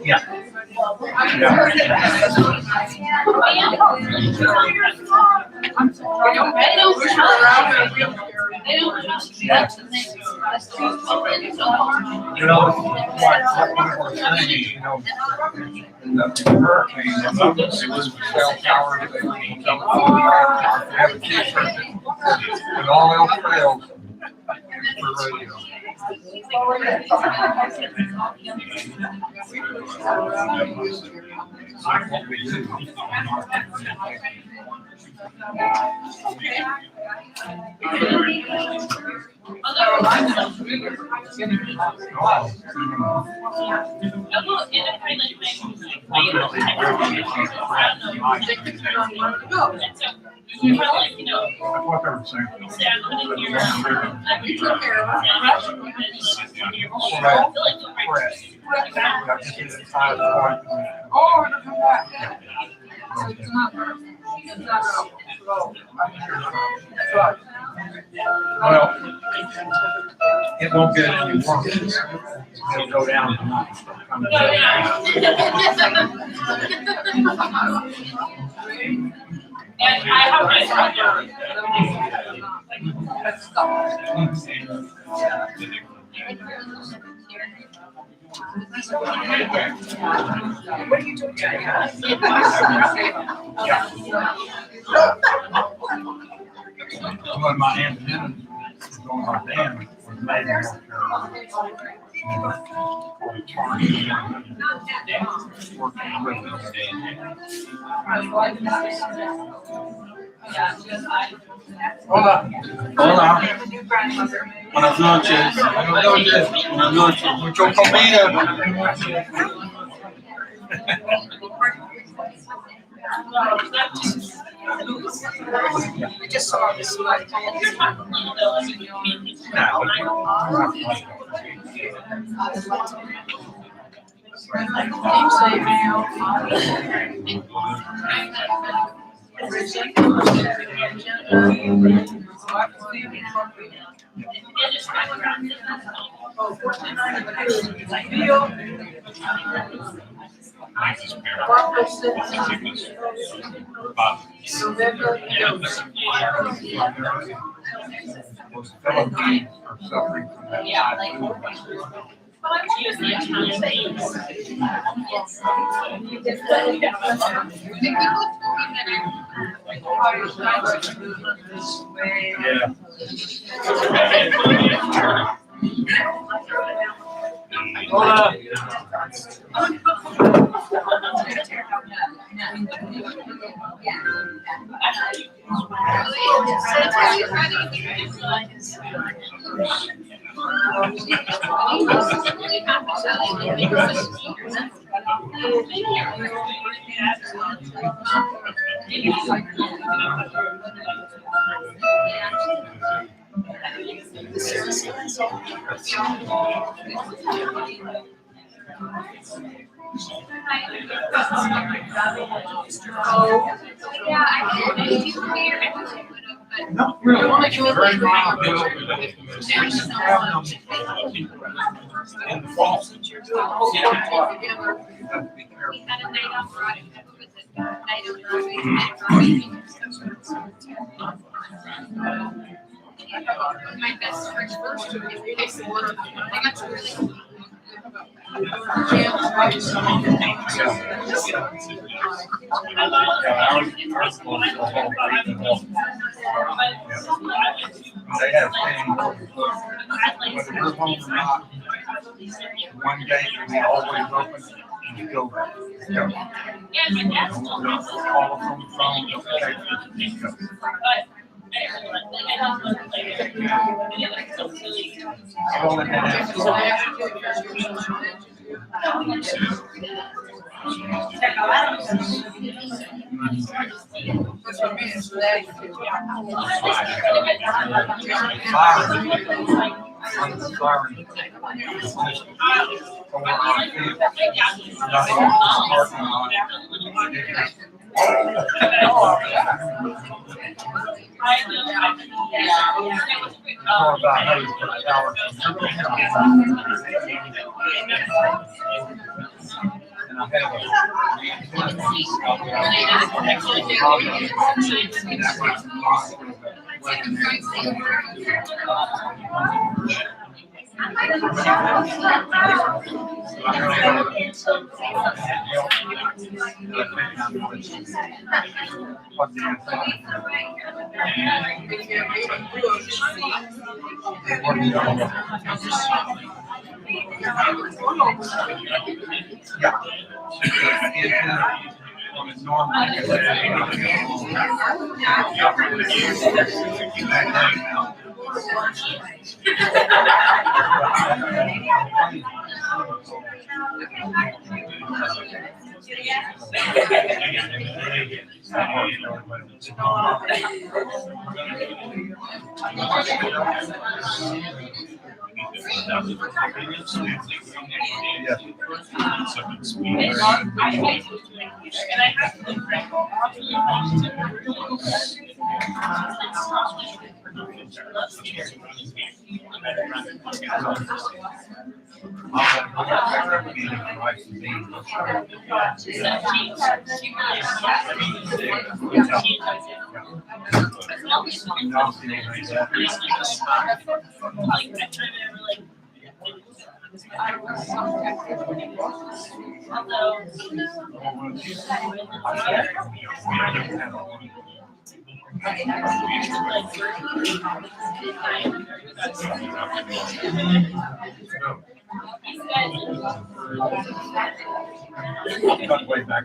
Yeah. You know, what we're saying is, the hurricane, it was cell towers, they were have a t-shirt, and all else fails for radio. Like what we do. Well, it won't get any worse. It'll go down tonight. What are you doing? One of my antennas was on my dam was made in North Hola. Hola. Buenas noches. Buenas noches. Mucho comida. I just saw this one. Hola. Not really. Very mild. In the fall. My best friend first, if takes the water, I got to really. They have things, whether you're home or not, one gate is always open, and you go back. Go. Don't call from the phone, don't text it, just go. I've only been More about how you put flowers. And I have what do you think? What do you know? Yeah. On a normal. Way back.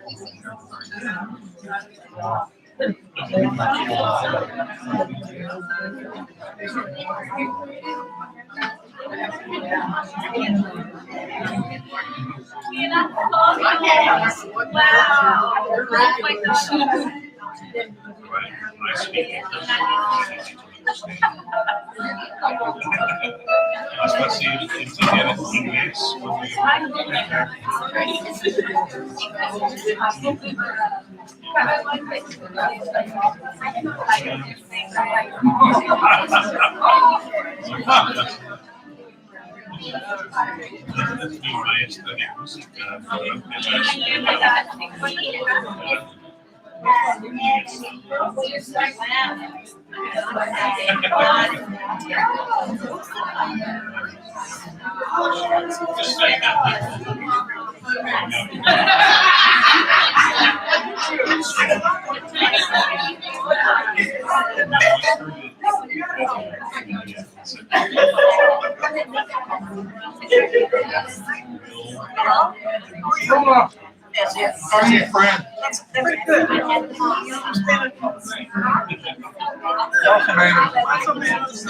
How are you, friend? Awesome, man.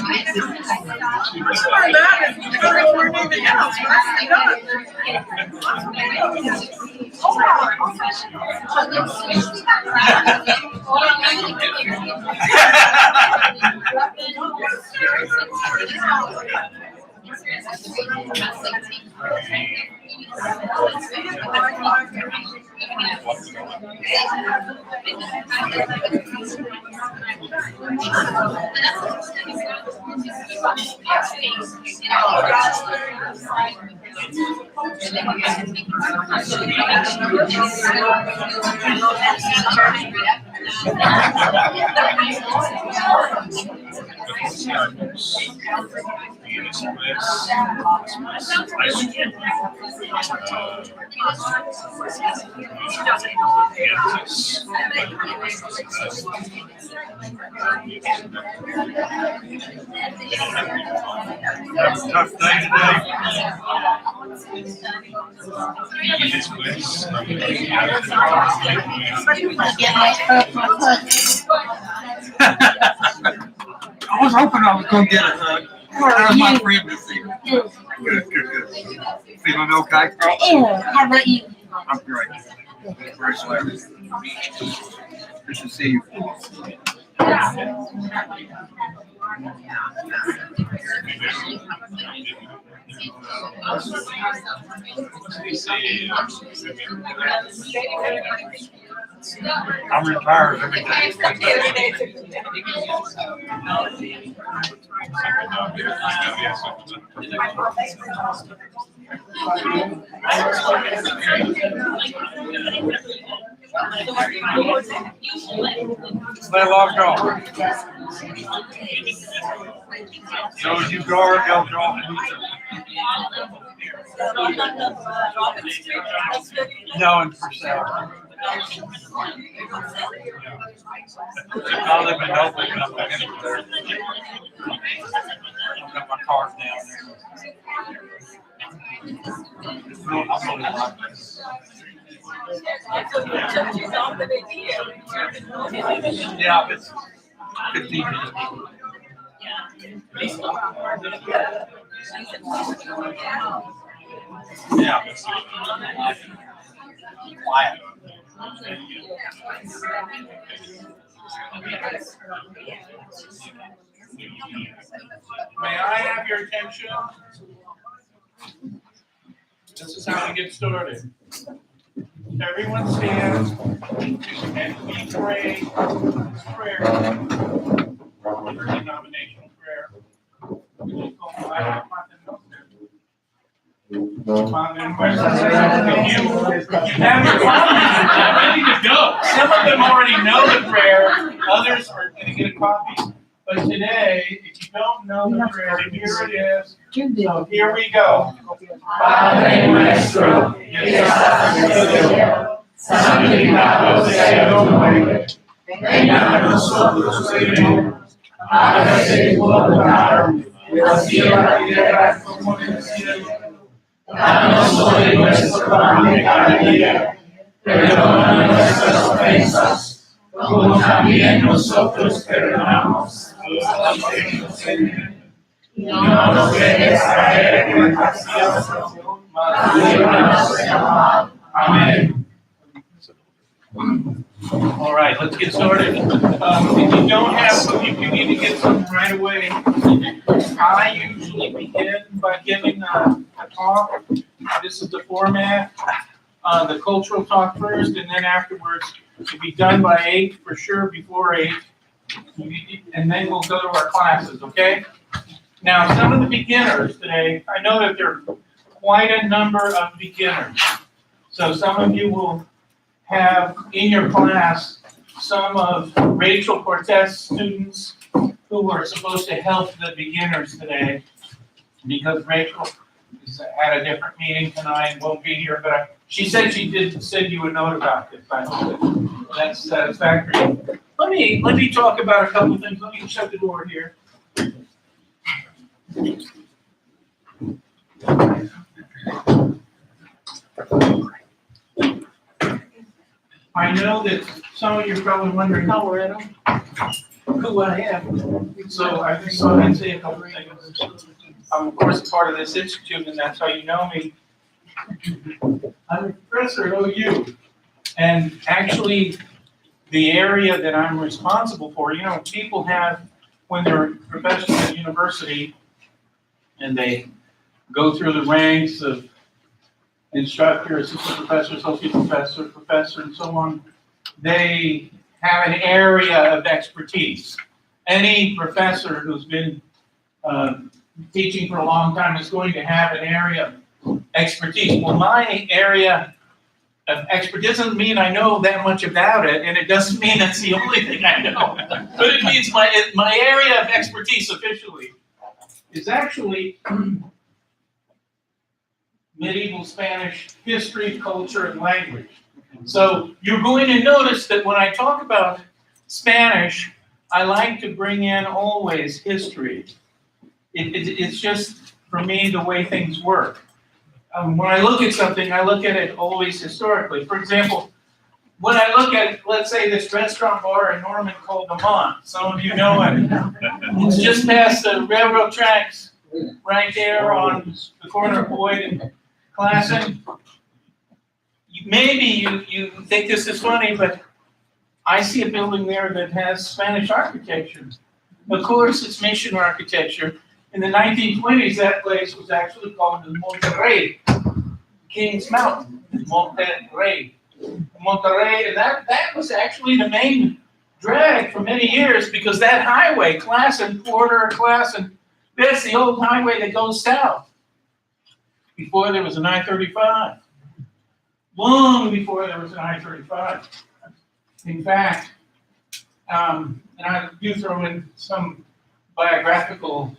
Tough day today. I was hoping I was going to get a hug. How's my friend this evening? Good. Feeling okay? I am. How about you? I'm great. Very slow. Good to see you. I'm retired every day. They love golf. Those you guard, they'll draw. No, in Purcell. I live in Oakland, and I'm back in there. I've got my cars down there. I'm only like this. Yeah, it's 15 minutes. Yeah. Quiet. May I have your attention? This is how we get started. Everyone stands and we pray this prayer, denominational prayer. Father, in you have your copies ready to go. Some of them already know the prayer, others are going to get a copy. But today, if you don't know the prayer, here it is. So here we go. Padre nuestro, que estás en el cielo, santificado sea tu nombre. Venga a nosotros tu reino. Hágase tu voluntad, así en la tierra como en el cielo. Danos hoy nuestro pan de cada día. Perdona nuestras ofensas, como también nosotros perdonamos a los que nos ofenden. No nos dejes caer en tentación, mas líbranos del mal. Amen. All right, let's get started. If you don't have, if you need to get something right away, I usually begin by giving a talk. This is the format. The cultural talk first, and then afterwards, to be done by 8 for sure, before 8, and then we'll go to our classes, okay? Now, some of the beginners today, I know that there are quite a number of beginners. So some of you will have in your class some of Rachel Cortez students who are supposed to help the beginners today, because Rachel is at a different meeting tonight, won't be here, but she said she did send you a note about this. I hope that's satisfactory. Let me talk about a couple of things. Let me shut the door here. I know that some of you are probably wondering how we're at who I am. So I just thought I'd say a couple of things. I'm of course part of this institute, and that's how you know me. I'm a professor at OU, and actually the area that I'm responsible for, you know, people have, when they're professors at university and they go through the ranks of instructor, assistant professor, associate professor, professor, and so on, they have an area of expertise. Any professor who's been teaching for a long time is going to have an area of expertise. Well, my area of expertise doesn't mean I know that much about it, and it doesn't mean that's the only thing I know. But it means my area of expertise officially is actually medieval Spanish history, culture, and language. So you're going to notice that when I talk about Spanish, I like to bring in always history. It's just, for me, the way things work. When I look at something, I look at it always historically. For example, when I look at, let's say, this restaurant bar in Norman called the Mont, some of you know it. It's just past the railroad tracks, right there on the corner of Boyd and Classen. Maybe you think this is funny, but I see a building there that has Spanish architecture. Of course, it's mission architecture. In the 1920s, that place was actually called the Monterrey, King's Mountain, Monterrey. Monterrey, and that was actually the main drag for many years because that highway, Classen, Porter, Classen, that's the old highway that goes south. Before there was an I-35. Long before there was an I-35. In fact, and I do throw in some biographical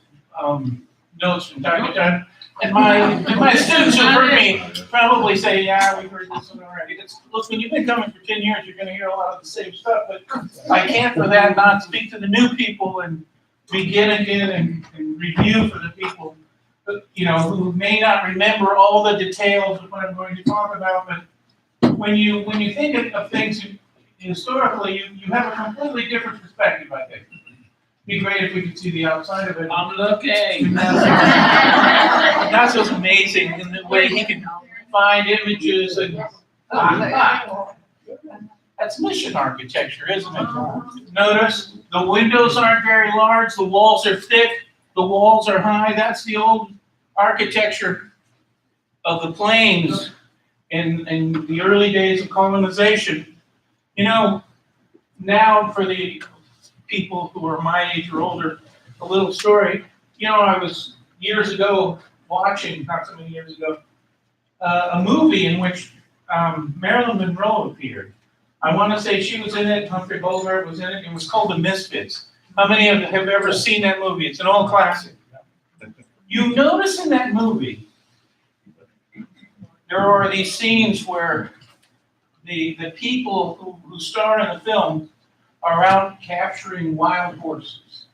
notes from time to time. And my students who heard me probably say, yeah, we've heard this one already. Look, when you've been coming for 10 years, you're going to hear a lot of the same stuff. But I can't for that not speak to the new people and begin again and review for the people, who may not remember all the details of what I'm going to talk about. But when you think of things historically, you have a completely different perspective, I think. It'd be great if we could see the outside of it. I'm looking. That's what's amazing in the way he can find images and that's mission architecture, isn't it? Notice the windows aren't very large, the walls are thick, the walls are high. That's the old architecture of the plains in the early days of colonization. Now for the people who are my age or older, a little story. I was years ago watching, not so many years ago, a movie in which Marilyn Monroe appeared. I want to say she was in it, Humphrey Bogart was in it. It was called The Misfits. How many of you have ever seen that movie? It's an old classic. You notice in that movie, there are these scenes where the people who star in the film are out capturing wild horses.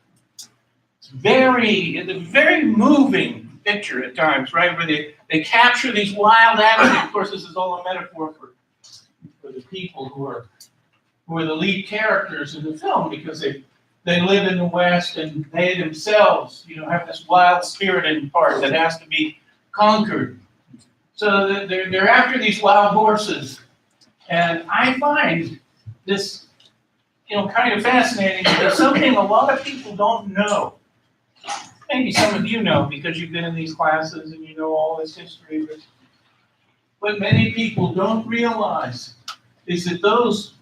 It's a very moving picture at times, right? Where they capture these wild animals. Of course, this is all a metaphor for the people who are the lead characters in the film because they live in the West and they themselves, have this wild spirit in part that has to be conquered. So they're after these wild horses, and I find this kind of fascinating because something a lot of people don't know. Maybe some of you know because you've been in these classes and you know all this history, but what many people don't realize is that those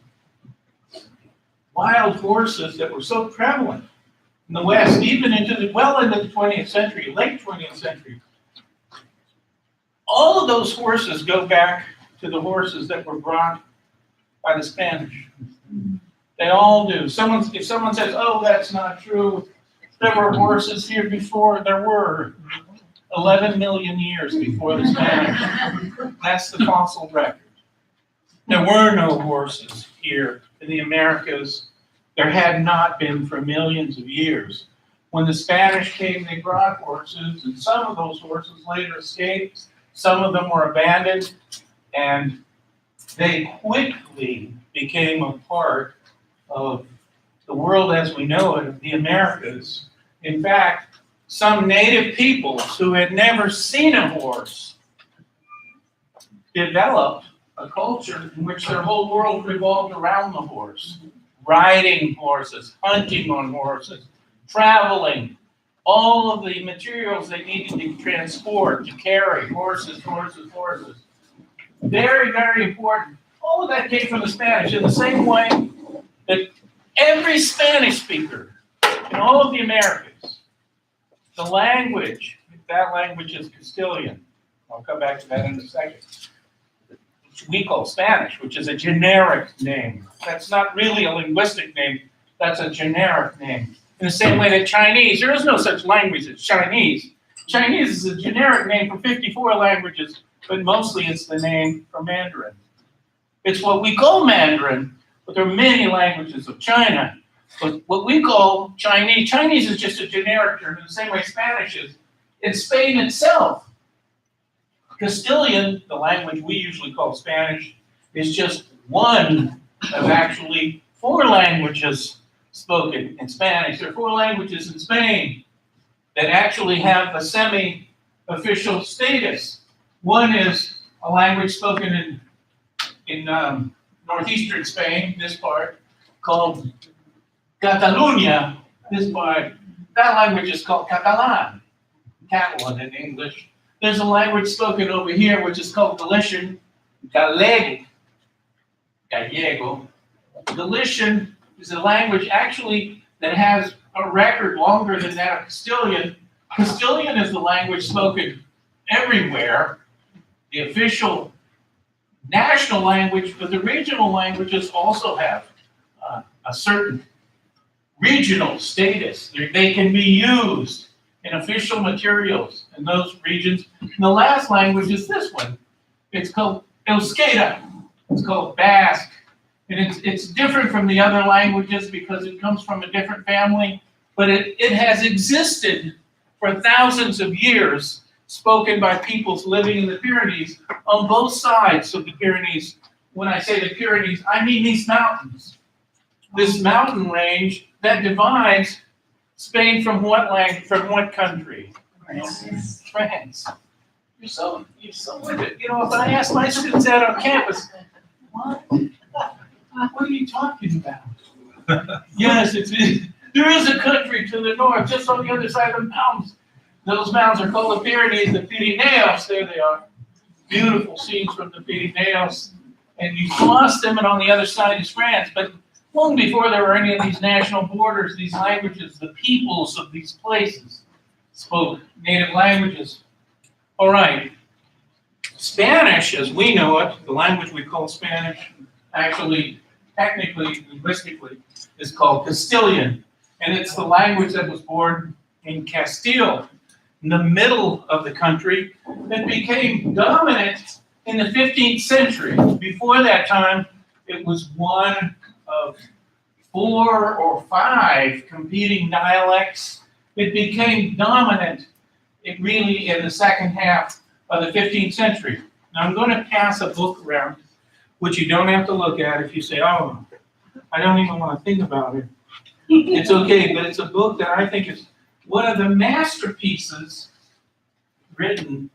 wild horses that were so prevalent in the West, even into the 20th century, late 20th century, all of those horses go back to the horses that were brought by the Spanish. They all do. If someone says, oh, that's not true, there were horses here before, there were 11 million years before the Spanish. That's the fossil record. There were no horses here in the Americas. There had not been for millions of years. When the Spanish came, they brought horses, and some of those horses later escaped. Some of them were abandoned, and they quickly became a part of the world as we know it, of the Americas. In fact, some native peoples who had never seen a horse developed a culture in which their whole world revolved around the horse. Riding horses, hunting on horses, traveling, all of the materials they needed to transport, to carry, horses. Very, very important. All of that came from the Spanish in the same way that every Spanish speaker in all of the Americas, the language, that language is Castilian. I'll come back to that in a second. Which we call Spanish, which is a generic name. That's not really a linguistic name, that's a generic name. In the same way that Chinese, there is no such language as Chinese. Chinese is a generic name for 54 languages, but mostly it's the name for Mandarin. It's what we call Mandarin, but there are many languages of China. But what we call Chinese, Chinese is just a generic term in the same way Spanish is. In Spain itself, Castilian, the language we usually call Spanish, is just one of actually 4 languages spoken in Spanish. There are 4 languages in Spain that actually have a semi-official status. One is a language spoken in northeastern Spain, this part, called Catalunya, this part. That language is called Catalan, Catalan in English. There's a language spoken over here which is called Galician, Gaelic. Gallego. Galician is a language actually that has a record longer than that of Castilian. Castilian is the language spoken everywhere, the official national language, but the regional languages also have a certain regional status. They can be used in official materials in those regions. And the last language is this one. It's called Euskera. It's called Basque. And it's different from the other languages because it comes from a different family, but it has existed for thousands of years, spoken by peoples living in the Pyrenees on both sides of the Pyrenees. When I say the Pyrenees, I mean these mountains. This mountain range that divides Spain from what country? France. You're so with it. You know, if I ask my students out on campus, what are you talking about? Yes, there is a country to the north, just on the other side of the mountains. Those mountains are called the Pyrenees, the Pyrenees. There they are. Beautiful scenes from the Pyrenees. And you cross them, and on the other side is France. But long before there were any of these national borders, these languages, the peoples of these places spoke native languages. All right. Spanish, as we know it, the language we call Spanish, actually, technically, linguistically, is called Castilian. And it's the language that was born in Castile, in the middle of the country, that became dominant in the 15th century. Before that time, it was one of 4 or 5 competing dialects. It became dominant really in the second half of the 15th century. Now I'm going to pass a book around, which you don't have to look at if you say, oh, I don't even want to think about it. It's okay, but it's a book that I think is one of the masterpieces written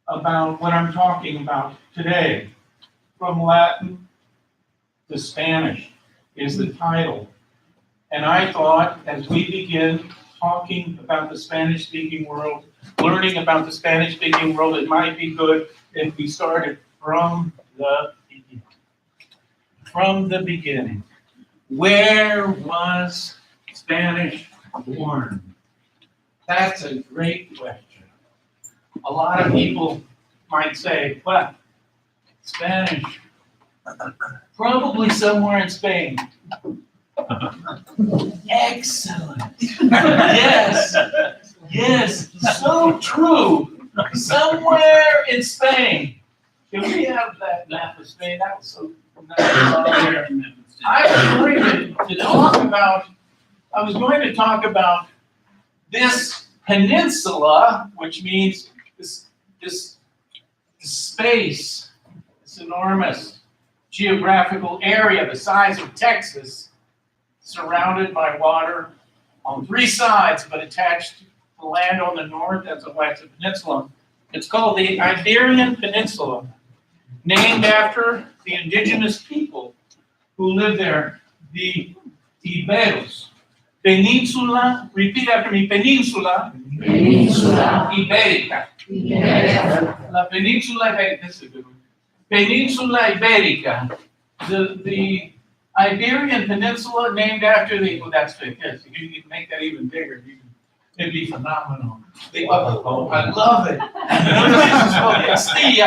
about what I'm talking about today. From Latin to Spanish is the title. And I thought, as we begin talking about the Spanish-speaking world, learning about the Spanish-speaking world, it might be good if we started from the beginning. From the beginning. Where was Spanish born? That's a great question. A lot of people might say, well, Spanish, probably somewhere in Spain. Excellent. Yes, yes, so true. Somewhere in Spain. Can we have that map of Spain? That was so nice. I was going to talk about this peninsula, which means this space, this enormous geographical area the size of Texas, surrounded by water on 3 sides, but attached to the land on the north. That's a peninsula. It's called the Iberian Peninsula, named after the indigenous people who live there, the Iberos. Peninsula, repeat after me, Peninsula. Peninsula. Ibérica. La Península Ibérica, this is a good one. Peninsula Ibérica. The Iberian Peninsula named after the, well, that's big, yes, you can make that even bigger. It'd be phenomenal. I love it. This is called Castilla.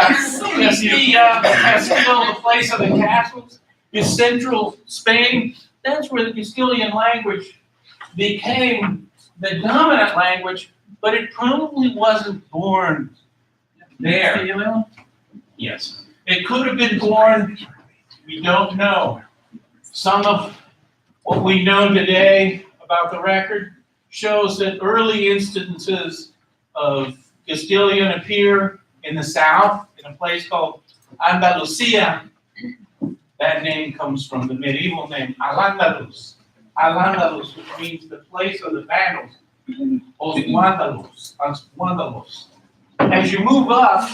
Castile, the place of the castles, is central Spain. That's where the Castilian language became the dominant language, but it probably wasn't born there. Yes. It could have been born, we don't know. Some of what we know today about the record shows that early instances of Castilian appear in the south, in a place called Andalusia. That name comes from the medieval name Al-Andalus. Al-Andalus, which means the place of the Vandals. Os Wandalos. As you move up,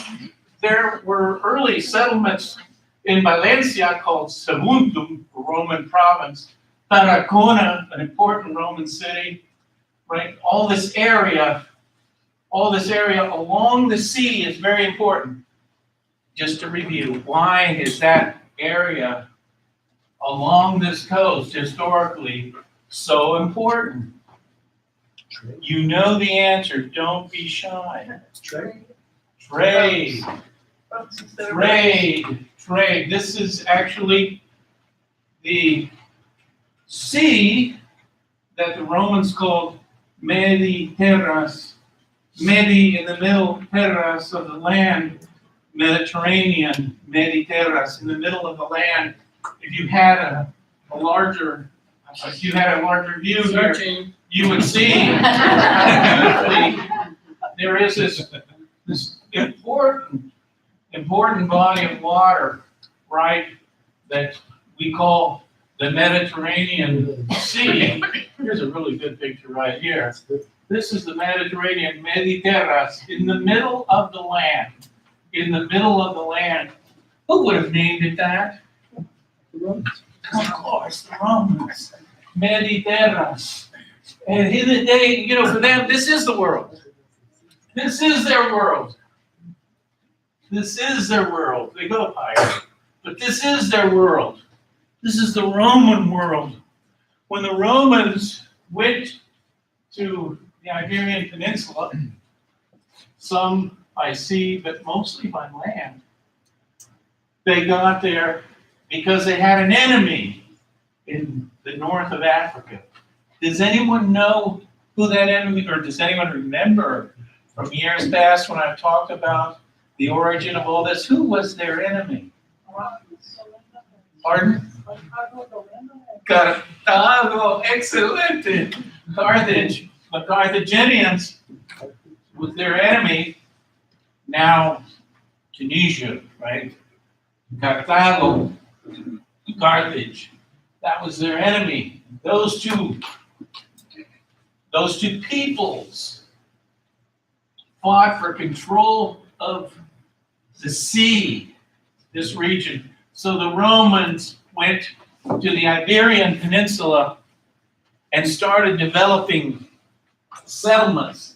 there were early settlements in Valencia called Saguntum, a Roman province, Tarragona, an important Roman city, right? All this area along the sea is very important. Just to review, why is that area along this coast historically so important? You know the answer. Don't be shy. Trade. Trade. This is actually the sea that the Romans called Mediterras. Medi in the middle, terras of the land, Mediterranean, Mediterras in the middle of the land. If you had a larger view here, you would see there is this important body of water, right, that we call the Mediterranean Sea. Here's a really good picture right here. This is the Mediterranean, Mediterras, in the middle of the land. In the middle of the land. Who would have named it that? The Romans. Of course, the Romans. Mediterras. And in the day, for them, this is the world. This is their world. This is their world. They go higher. But this is their world. This is the Roman world. When the Romans went to the Iberian Peninsula, some by sea, but mostly by land, they got there because they had an enemy in the north of Africa. Does anyone know who that enemy, or does anyone remember from years past when I've talked about the origin of all this? Who was their enemy? Pardon? Cartago, excellent. Carthage. The Carthaginians was their enemy. Now, Tunisia, right? Cartago, Carthage. That was their enemy. Those two peoples fought for control of the sea, this region. So the Romans went to the Iberian Peninsula and started developing settlements,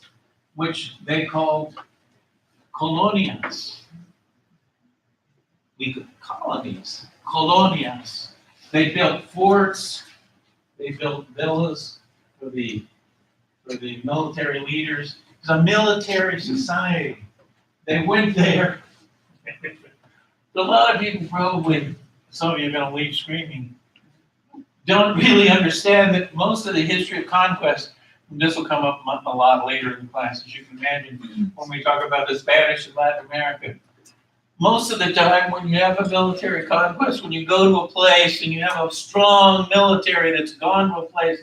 which they called colonias. Colonias. They built forts, they built villas for the military leaders. It's a military society. They went there. A lot of people probably, some of you are going to leave screaming, don't really understand that most of the history of conquest, and this will come up a lot later in class, as you can imagine, when we talk about the Spanish in Latin America. Most of the time when you have a military conquest, when you go to a place and you have a strong military that's gone to a place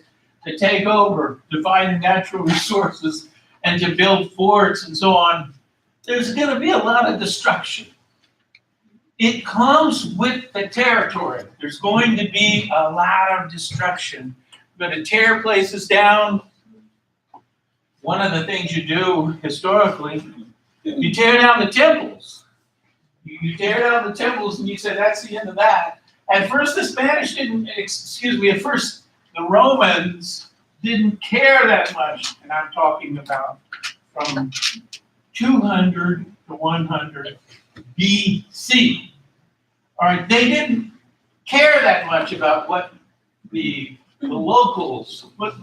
to take over, to find natural resources, and to build forts and so on, there's going to be a lot of destruction. It comes with the territory. There's going to be a lot of destruction. You're going to tear places down. One of the things you do historically, you tear down the temples. You tear down the temples and you say, that's the end of that. At first, the Romans didn't care that much. And I'm talking about from 200 to 100 BC. All right, they didn't care that much about what the locals, what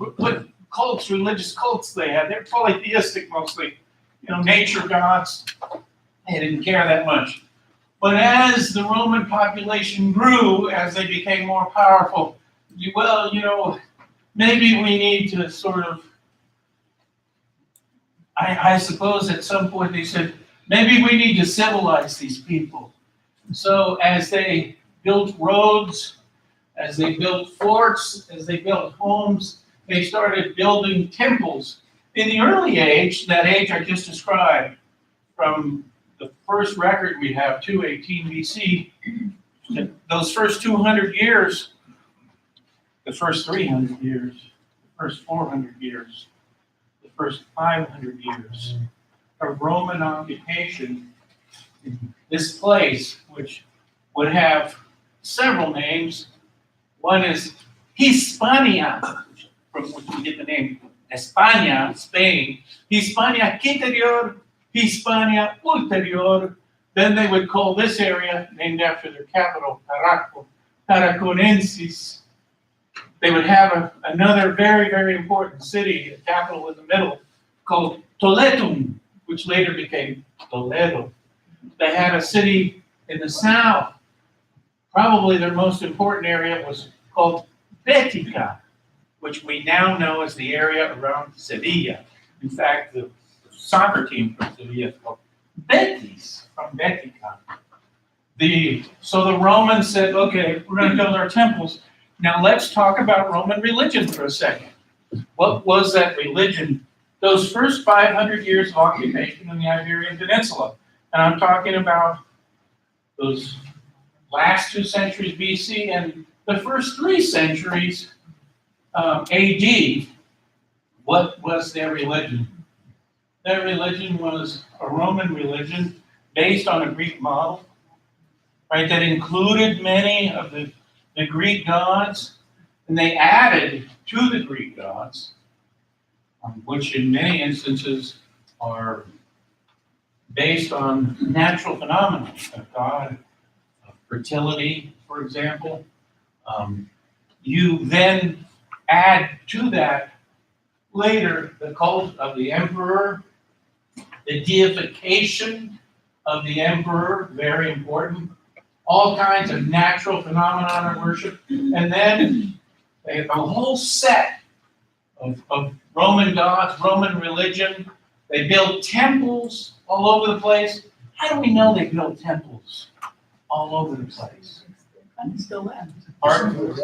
cults, religious cults they had. They're polytheistic mostly, nature gods. They didn't care that much. But as the Roman population grew, as they became more powerful, maybe we need to sort of, I suppose at some point they said, maybe we need to civilize these people. So as they built roads, as they built forts, as they built homes, they started building temples. In the early age, that age I just described, from the first record we have, 218 BC, those first 200 years, the first 300 years, the first 400 years, the first 500 years of Roman occupation, this place, which would have several names. One is Hispania, from which we get the name España, Spain. Hispania Interior, Hispania Ulterior. Then they would call this area, named after their capital, Tarraco, Tarraconensis, they would have another very, very important city, a capital in the middle, called Toletum, which later became Toledo. They had a city in the south. Probably their most important area was called Betica, which we now know as the area around Sevilla. In fact, the soccer team from Sevilla is called Betis, from Betica. So the Romans said, okay, we're going to build our temples. Now let's talk about Roman religion for a second. What was that religion? Those first 500 years of occupation in the Iberian Peninsula. And I'm talking about those last 2 centuries BC and the first 3 centuries AD. What was their religion? Their religion was a Roman religion based on a Greek model, right? That included many of the Greek gods, and they added to the Greek gods, which in many instances are based on natural phenomena, a god of fertility, for example. You then add to that later the cult of the emperor, the deification of the emperor, very important, all kinds of natural phenomena of worship, and then they have a whole set of Roman gods, Roman religion. They built temples all over the place. How do we know they built temples all over the place? Pardon?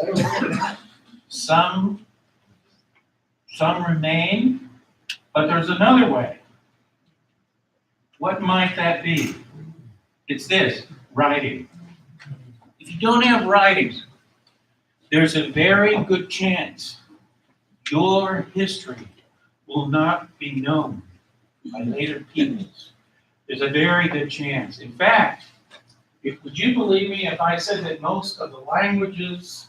Some remain, but there's another way. What might that be? It's this, writing. If you don't have writing, there's a very good chance your history will not be known by later peoples. There's a very good chance. In fact, would you believe me if I said that most of the languages,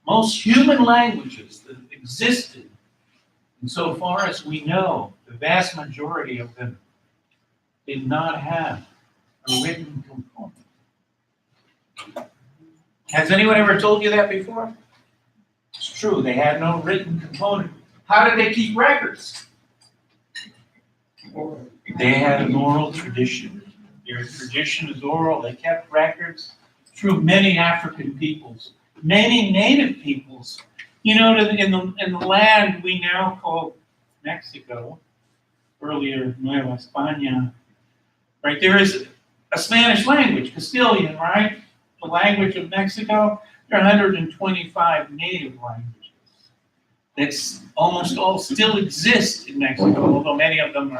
most human languages that existed, insofar as we know, the vast majority of them did not have a written component. Has anyone ever told you that before? It's true, they had no written component. How did they keep records? They had an oral tradition. Their tradition is oral. They kept records through many African peoples, many native peoples. You know, in the land we now call Mexico, earlier Nueva España, right? There is a Spanish language, Castilian, right? The language of Mexico. There are 125 native languages that's almost all still exist in Mexico, although many of them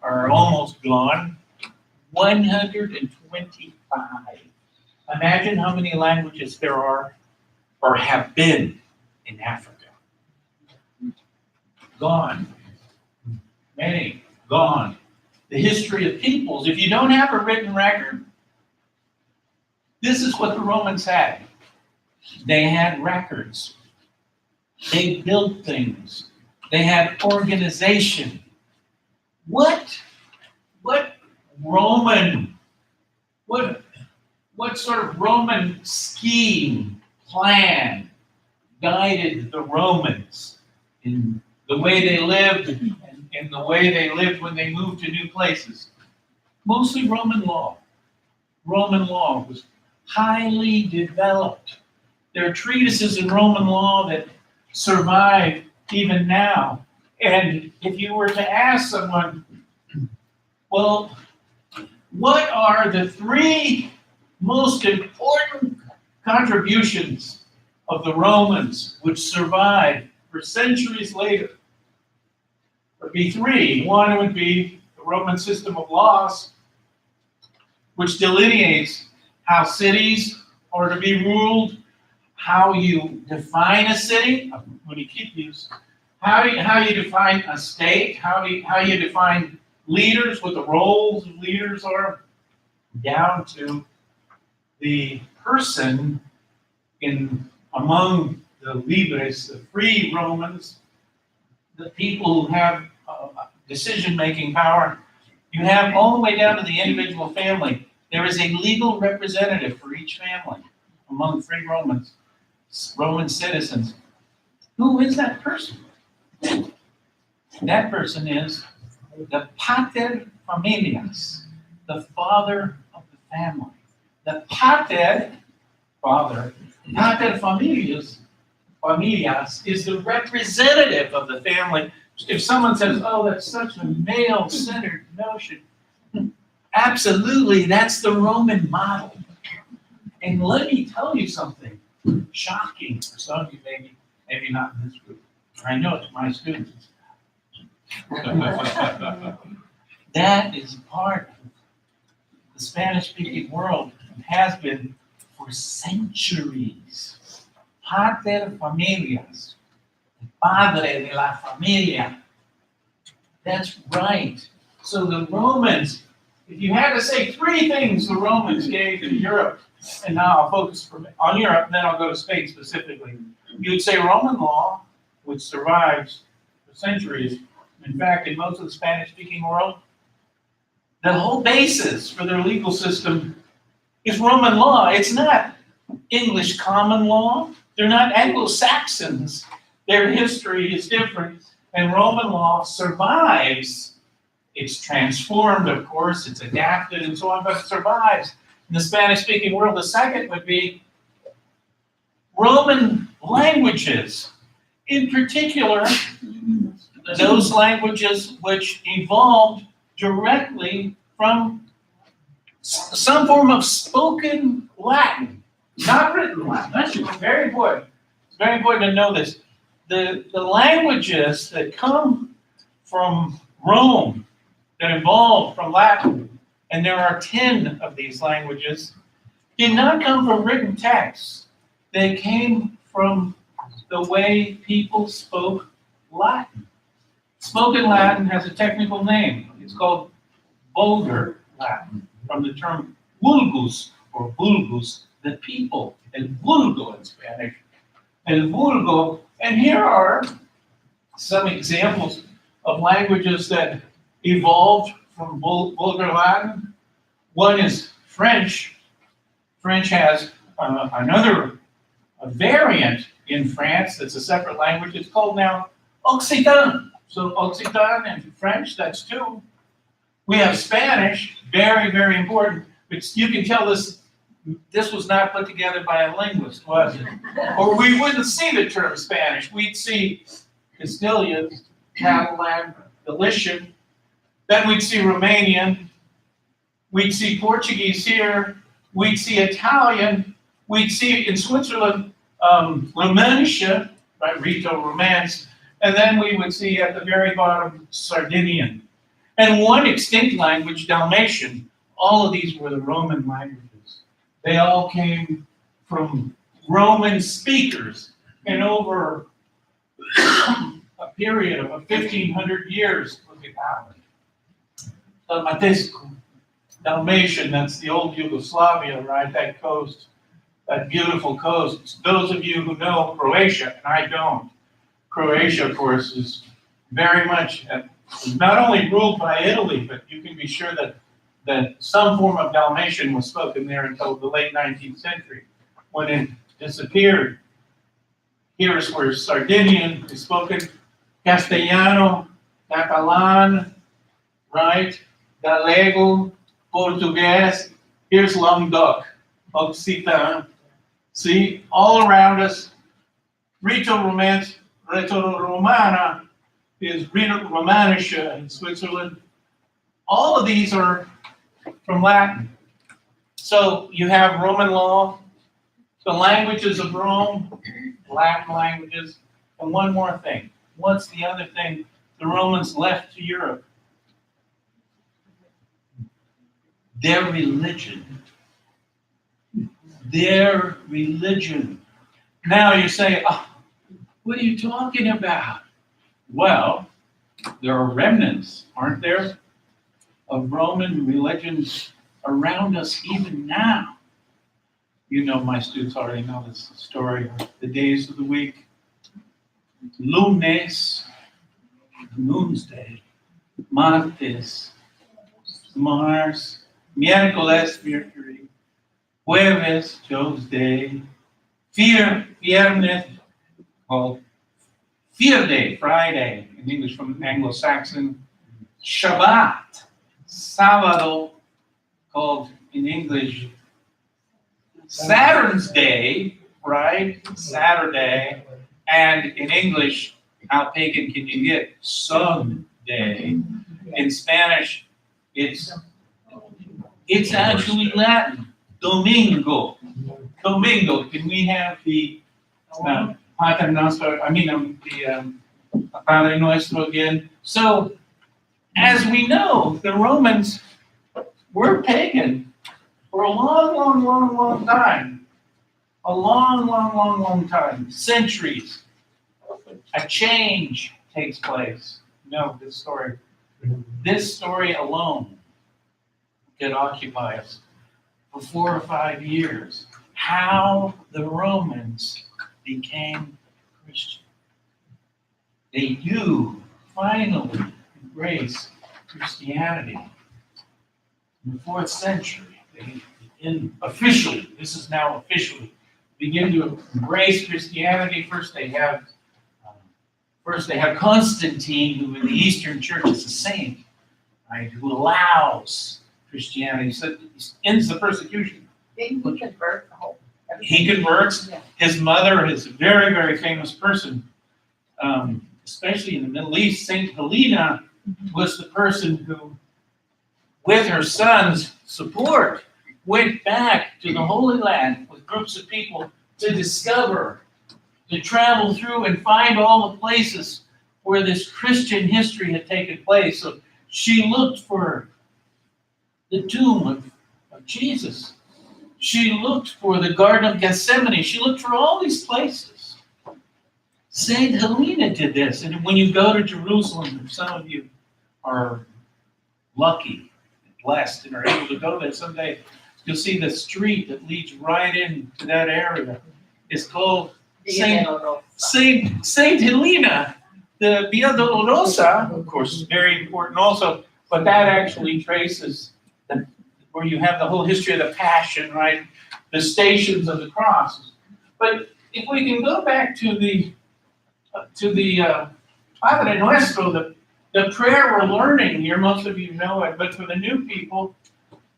are almost gone. 125. Imagine how many languages there are or have been in Africa. Gone. Many gone. The history of peoples. If you don't have a written record, this is what the Romans had. They had records. They built things. They had organization. What sort of Roman scheme, plan guided the Romans in the way they lived and in the way they lived when they moved to new places? Mostly Roman law. Roman law was highly developed. There are treatises in Roman law that survive even now. And if you were to ask someone, well, what are the 3 most important contributions of the Romans which survived for centuries later? There would be 3. One would be the Roman system of laws, which delineates how cities are to be ruled, how you define a city. I'm going to keep these. How you define a state, how you define leaders, what the roles of leaders are, down to the person among the libres, the free Romans, the people who have decision-making power. You have all the way down to the individual family. There is a legal representative for each family. among free Romans, Roman citizens. Who is that person? That person is the pater familias, the father of the family. The pater, father, pater familias is the representative of the family. If someone says, oh, that's such a male-centered notion, absolutely, that's the Roman model. And let me tell you something shocking for some of you, maybe not in this group. I know it's my students. That is part of the Spanish-speaking world and has been for centuries. Pater familias, padre de la familia. That's right. So the Romans, if you had to say three things the Romans gave to Europe, and now I'll focus on Europe, and then I'll go to Spain specifically. You'd say Roman law, which survives for centuries. In fact, in most of the Spanish-speaking world, the whole basis for their legal system is Roman law. It's not English common law. They're not Anglo-Saxons. Their history is different, and Roman law survives. It's transformed, of course, it's adapted and so on, but it survives. In the Spanish-speaking world, the second would be Roman languages. In particular, those languages which evolved directly from some form of spoken Latin, not written Latin. That's very important. It's very important to know this. The languages that come from Rome, that evolved from Latin, and there are 10 of these languages, did not come from written texts. They came from the way people spoke Latin. Spoken Latin has a technical name. It's called vulgar Latin, from the term vulgus or vulgus, the people, el vulgo in Spanish, el vulgo. And here are some examples of languages that evolved from vulgar Latin. One is French. French has a variant in France that's a separate language. It's called now Occitan. So Occitan and French, that's two. We have Spanish, very, very important. But you can tell this was not put together by a linguist, was it? Or we wouldn't see the term Spanish. We'd see Castilian, Catalan, Galician. Then we'd see Romanian. We'd see Portuguese here. We'd see Italian. We'd see in Switzerland, Romanische, right, Rito Romance. And then we would see at the very bottom, Sardinian. And one extinct language, Dalmatian. All of these were the Roman languages. They all came from Roman speakers. And over a period of 1,500 years, look at that one. Dalmatian, that's the old Yugoslavia, right? That coast, that beautiful coast. Those of you who know Croatia, and I don't, Croatia, of course, is very much not only ruled by Italy, but you can be sure that some form of Dalmatian was spoken there until the late 19th century, when it disappeared. Here's where Sardinian is spoken, Castellano, Catalan, right? Gallego, Portuguese. Here's Languedoc, Occitan. See, all around us, Rito Romance, Rito Romana is Rito Romanische in Switzerland. All of these are from Latin. So you have Roman law, the languages of Rome, Latin languages, and one more thing. What's the other thing the Romans left to Europe? Their religion. Their religion. Now you say, oh, what are you talking about? Well, there are remnants, aren't there, of Roman religions around us even now. You know, my students already know this story of the days of the week. Lunes, Moon's Day. Martes, Mars. Miércoles, Mercury. Jueves, Tuesday. Viernes, called Vierday, Friday, in English from Anglo-Saxon. Shabbat, Sábado, called in English Saturn's Day, right? Saturday, and in English, how pagan can you get? Sunday. In Spanish, it's actually Latin. Domingo. Domingo. Can we have the Padre Nuestro? Padre Nuestro again. So, as we know, the Romans were pagan for a long time. A long time. Centuries. A change takes place. No, this story alone could occupy us for 4 or 5 years. How the Romans became Christian. They do finally embrace Christianity. In the 4th century, they begin officially, this is now officially, begin to embrace Christianity. First they have Constantine, who in the Eastern Church is a saint, right, who allows Christianity. So he ends the persecution. Didn't he convert the whole? He converts. Yeah. His mother is a very, very famous person, especially in the Middle East. Saint Helena was the person who, with her son's support, went back to the Holy Land with groups of people to discover, to travel through and find all the places where this Christian history had taken place. So she looked for the tomb of Jesus. She looked for the Garden of Gethsemane. She looked for all these places. Saint Helena did this. And when you go to Jerusalem, if some of you are lucky, blessed, and are able to go there someday, you'll see the street that leads right into that area. It's called Saint Helena. The Via Dolorosa, of course, is very important also, but that actually traces where you have the whole history of the Passion, right? The stations of the crosses. But if we can go back to the Padre Nuestro, the prayer we're learning here, most of you know it, but for the new people,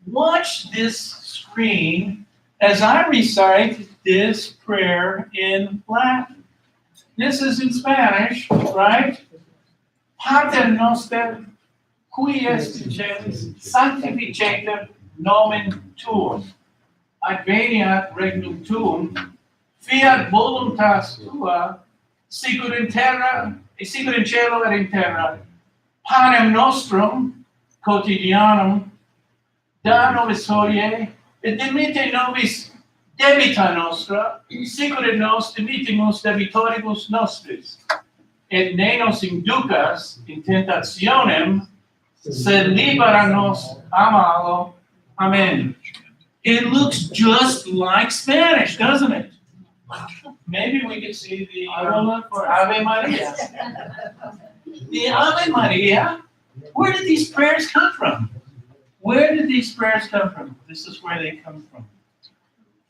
watch this screen as I recite this prayer in Latin. This is in Spanish, right? Pater noster, qui est in celis, sanctificetur nomen tuum. Adveniat regnum tuum, fiat voluntas tua, sicut in terra, sicut in cielo et in terra. Panem nostrum quotidianum da nobis hodie, et dimitte nobis debita nostra, sicut et nos dimittimus debitoribus nostris. Et ne nos inducas in tentationem, sed libera nos a malo. Amen. It looks just like Spanish, doesn't it? Maybe we could see the Ave Maria. The Ave Maria. Where did these prayers come from? Where did these prayers come from? This is where they come from.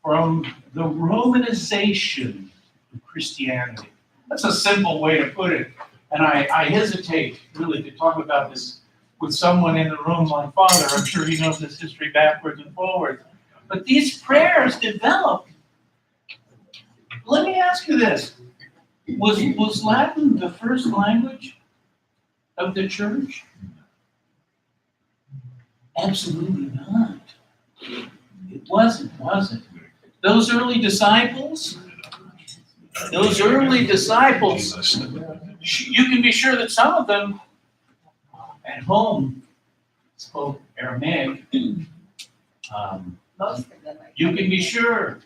From the Romanization of Christianity. That's a simple way to put it. And I hesitate really to talk about this with someone in the room, my father. I'm sure he knows this history backwards and forwards. But these prayers developed. Let me ask you this. Was Latin the first language of the church? Absolutely not. It wasn't, was it? Those early disciples, you can be sure that some of them at home spoke Aramaic. Most of them. You can be sure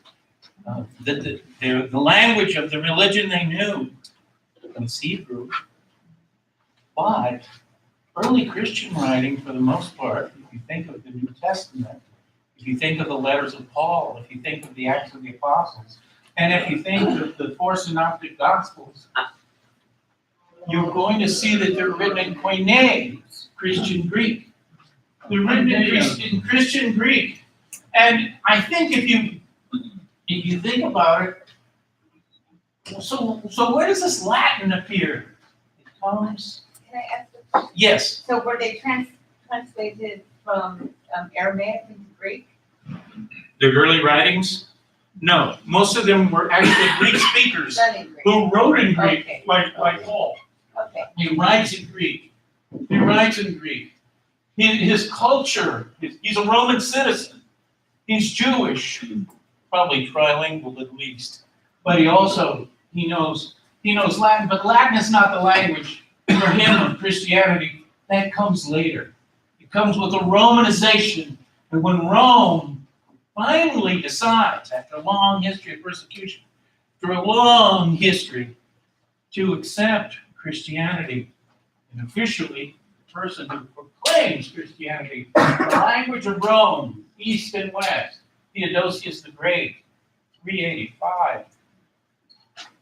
that the language of the religion they knew was Hebrew. But early Christian writing, for the most part, if you think of the New Testament, if you think of the letters of Paul, if you think of the Acts of the Apostles, and if you think of the 4 synoptic Gospels, you're going to see that they're written in Koine, Christian Greek. They're written in Christian Greek. And I think if you think about it, so where does this Latin appear? It comes. Can I ask a question? Yes. So were they translated from Aramaic into Greek? The early writings? No, most of them were actually Greek speakers None in Greek. who wrote in Greek, Okay. like Paul. Okay. He writes in Greek. He writes in Greek. His culture, he's a Roman citizen. He's Jewish, probably trilingual at least. But he knows Latin, but Latin is not the language for him of Christianity. That comes later. It comes with the Romanization. And when Rome finally decides, after a long history of persecution, after a long history, to accept Christianity, and officially, the person who proclaims Christianity, the language of Rome, East and West, Theodosius the Great, 385.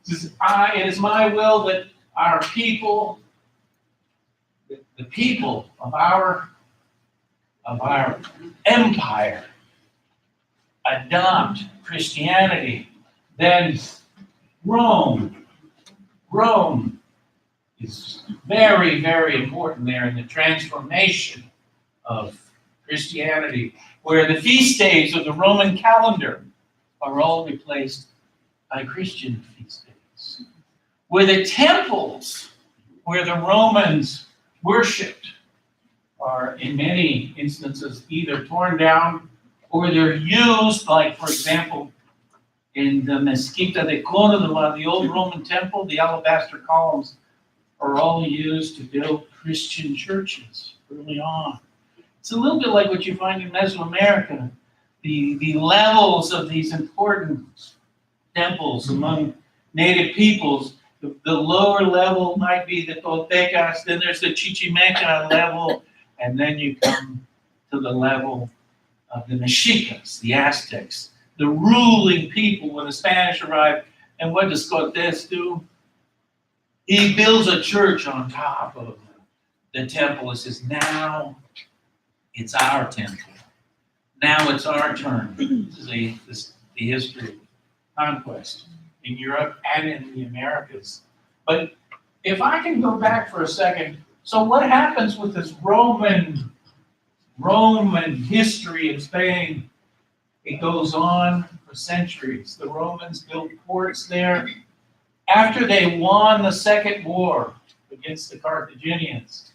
Says, it is my will that our people, the people of our empire, adopt Christianity. Then Rome is very, very important there in the transformation of Christianity, where the feast days of the Roman calendar are all replaced by Christian feast days, where the temples where the Romans worshipped are in many instances either torn down or they're used, like for example, in the Mesquita de Córdoba, the old Roman temple, the alabaster columns are all used to build Christian churches early on. It's a little bit like what you find in Mesoamerica, the levels of these important temples among native peoples. The lower level might be the Toltecas, then there's the Chichimeca level, and then you come to the level of the Mexicas, the Aztecs, the ruling people when the Spanish arrived. And what does Cortes do? He builds a church on top of the temple. He says, now it's our temple. Now it's our turn. This is the history of conquest in Europe and in the Americas. But if I can go back for a second, so what happens with this Roman history of Spain? It goes on for centuries. The Romans built ports there. After they won the Second War against the Carthaginians,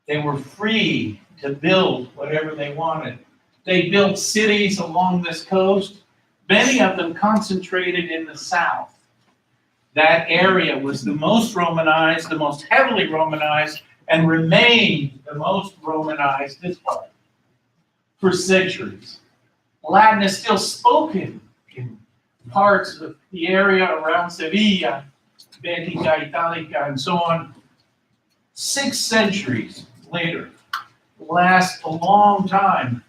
they were free to build whatever they wanted. They built cities along this coast, many of them concentrated in the south. That area was the most Romanized, the most heavily Romanized, and remained the most Romanized, this part, for centuries. Latin is still spoken in parts of the area around Sevilla, Bética, Italica, and so on. 6 centuries later, lasts a long time.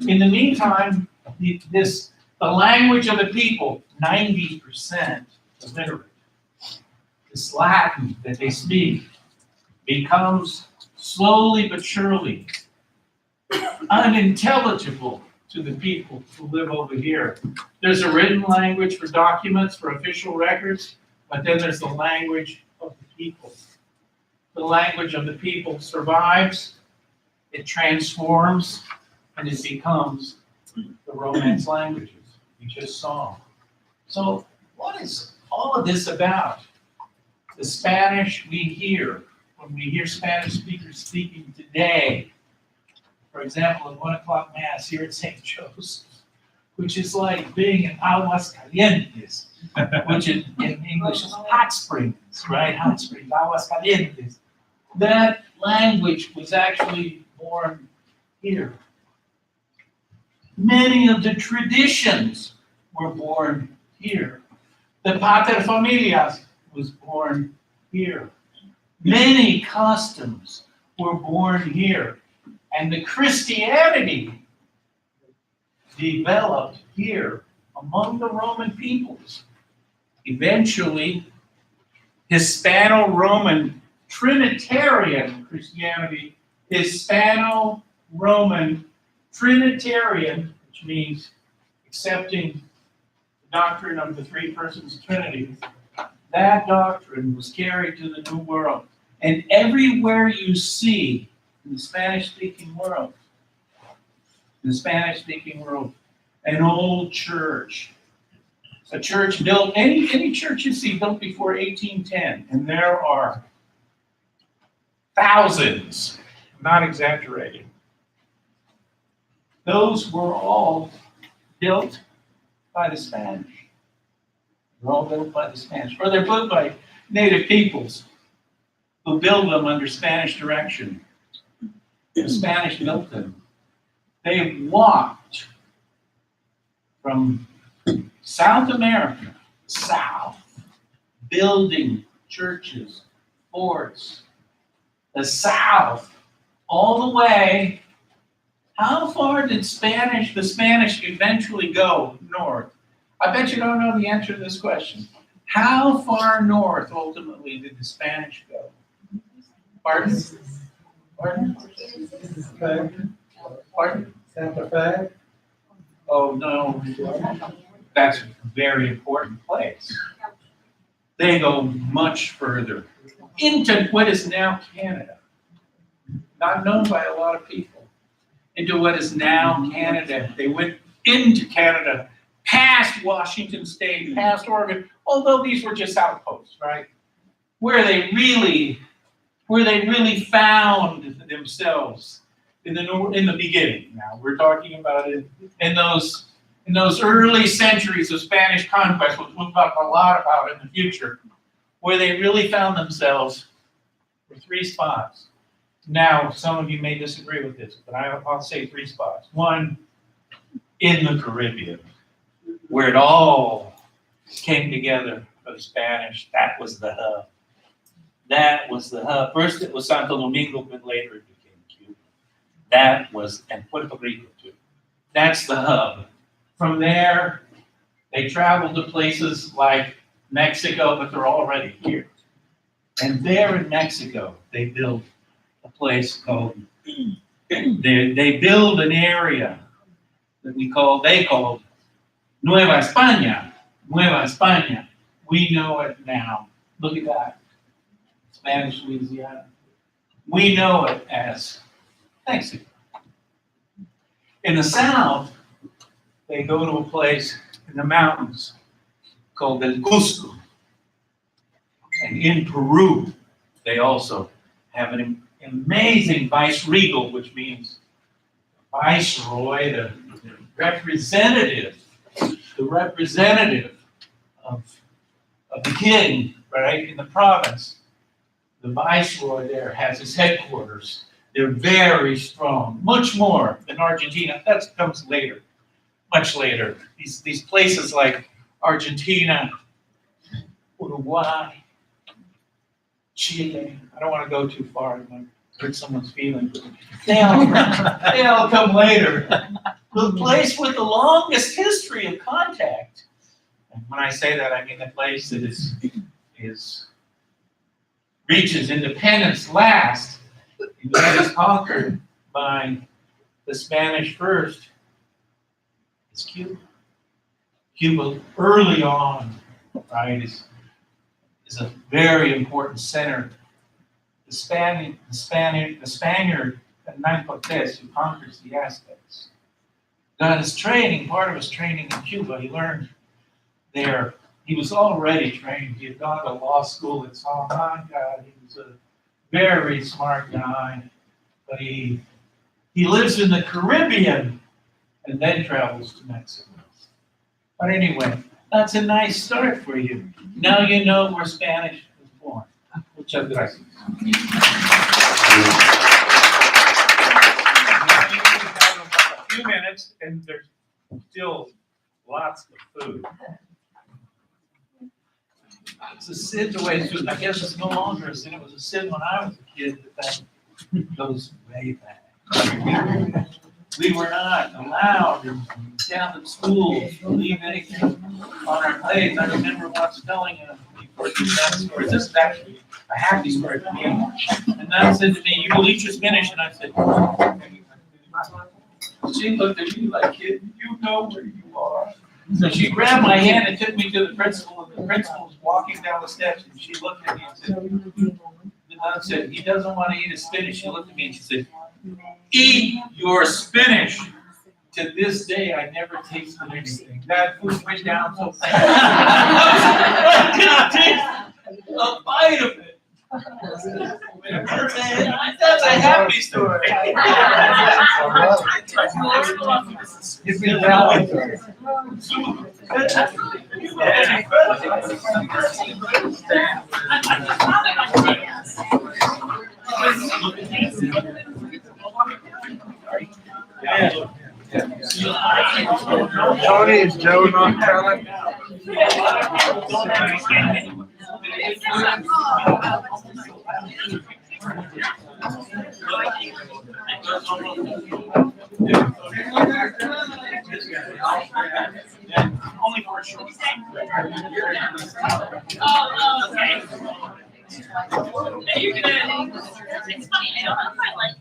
In the meantime, the language of the people, 90% illiterate. This Latin that they speak becomes slowly but surely unintelligible to the people who live over here. There's a written language for documents, for official records, but then there's the language of the people. The language of the people survives, it transforms, and it becomes the Romance languages we just saw. So what is all of this about? The Spanish we hear, when we hear Spanish speakers speaking today, for example, at 1 o'clock Mass here at St. Joseph's, which is like being in Aguascalientes, which in English is hot springs, right? Hot springs, Aguascalientes. That language was actually born here. Many of the traditions were born here. The paterfamilias was born here. Many customs were born here. And the Christianity developed here among the Roman peoples. Eventually, Hispano-Roman Trinitarian Christianity, Hispano-Roman Trinitarian which means accepting the doctrine of the three persons Trinity. That doctrine was carried to the New World. And everywhere you see in the Spanish-speaking world, an old church, a church built, any church you see built before 1810, and there are thousands, I'm not exaggerating. Those were all built by the Spanish. They're all built by the Spanish, or they're built by native peoples who build them under Spanish direction. The Spanish built them. They walked from South America, south, building churches, forts, the south, all the way. How far did the Spanish eventually go north? I bet you don't know the answer to this question. How far north ultimately did the Spanish go? Pardon? Pardon? Pardon? Santa Fe? Oh, no. That's a very important place. They go much further into what is now Canada. Not known by a lot of people. Into what is now Canada. They went into Canada, past Washington State, past Oregon, although these were just outposts, right? Where they really found themselves in the beginning. Now we're talking about it in those early centuries of Spanish conquest, which we'll talk a lot about in the future, where they really found themselves were three spots. Now, some of you may disagree with this, but I'll say three spots. One, in the Caribbean, where it all came together for the Spanish. That was the hub. That was the hub. First it was Santo Domingo, but later it became Cuba. That was, and Puerto Rico too. That's the hub. From there, they traveled to places like Mexico, but they're already here. And there in Mexico, they built a place called, they build an area that they called Nueva España. Nueva España. We know it now. Look at that. Spanish Louisiana. We know it as Mexico. In the south, they go to a place in the mountains called El Cusco. And in Peru, they also have an amazing viceregal, which means viceroy, the representative of the king, right, in the province. The viceroy there has his headquarters. They're very strong, much more than Argentina. That comes later, much later. These places like Argentina, Uruguay, Chile. I don't want to go too far. I might hurt someone's feelings. They all come later. The place with the longest history of contact. And when I say that, I mean the place that reaches independence last, and that is conquered by the Spanish first, is Cuba. Cuba early on, right, is a very important center. The Spaniard, Hernán Cortés, who conquers the Aztecs, got his training, part of his training in Cuba. He learned there. He was already trained. He had gone to law school at Salamanca. He was a very smart guy, but he lives in the Caribbean and then travels to Mexico. But anyway, that's a nice start for you. Now you know where Spanish was born. Muchas gracias. We have a few minutes, and there's still lots of food. It's a sin to waste food. I guess it's no longer a sin. It was a sin when I was a kid, but that goes way back. We were not allowed down at school to leave anything on our plates. I remember once telling him before that story. This is actually a happy story for me. And that said to me, "You will eat your spinach," and I said, She looked at me like, kid, you know where you are. So she grabbed my hand and took me to the principal, and the principal was walking down the steps, and she looked at me and said, the nun said, he doesn't want to eat his spinach. She looked at me and she said, eat your spinach. To this day, I never tasted anything. That food went down so fast. I cannot taste a bite of it. That's a happy story. Give me that Tony, is Joe not telling? Only for a short time. Oh, okay. You're gonna, it's funny, I don't know if I like,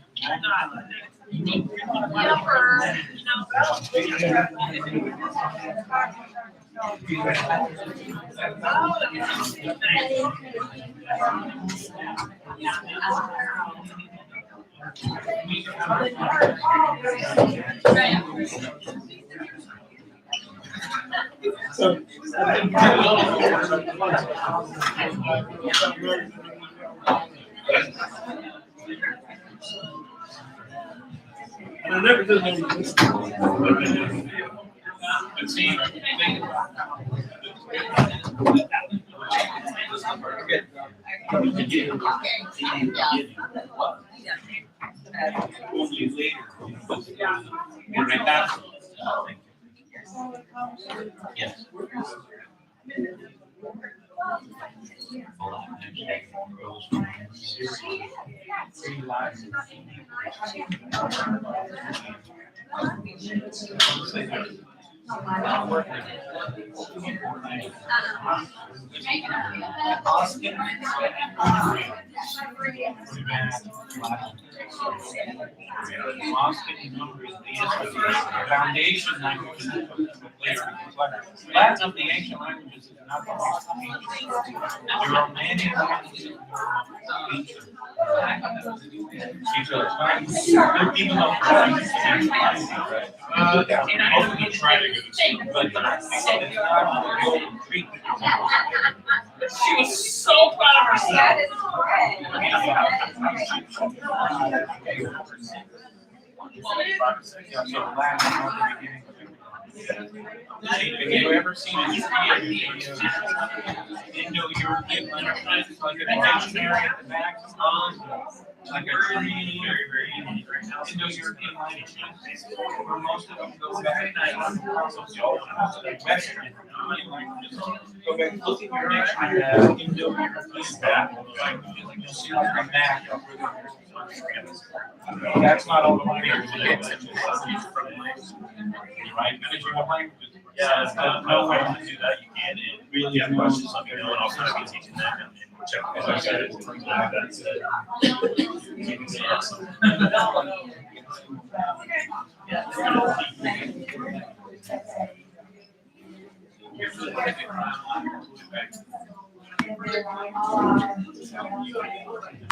I never did know this. But see, think only later. Get right back. Yes. Foundation language. Latin of the ancient languages is not the most ancient. The Romanian language is more ancient. Even though ultimately trying to get it, but it's not the old Greek. She was so proud of herself. Have you ever seen a Indo-European enterprise, like a dictionary at the back? Like a tree, very Indo-European language, where most of them go back to Western languages. Go back, look at your dictionary, Indo-European languages, like you'll see like a map of where that's not all the languages you get, such as right? Because you have languages. Yeah, there's no way to do that. You can't. It really have questions, let me know, and I'll start teaching them and check. As I said, that's it.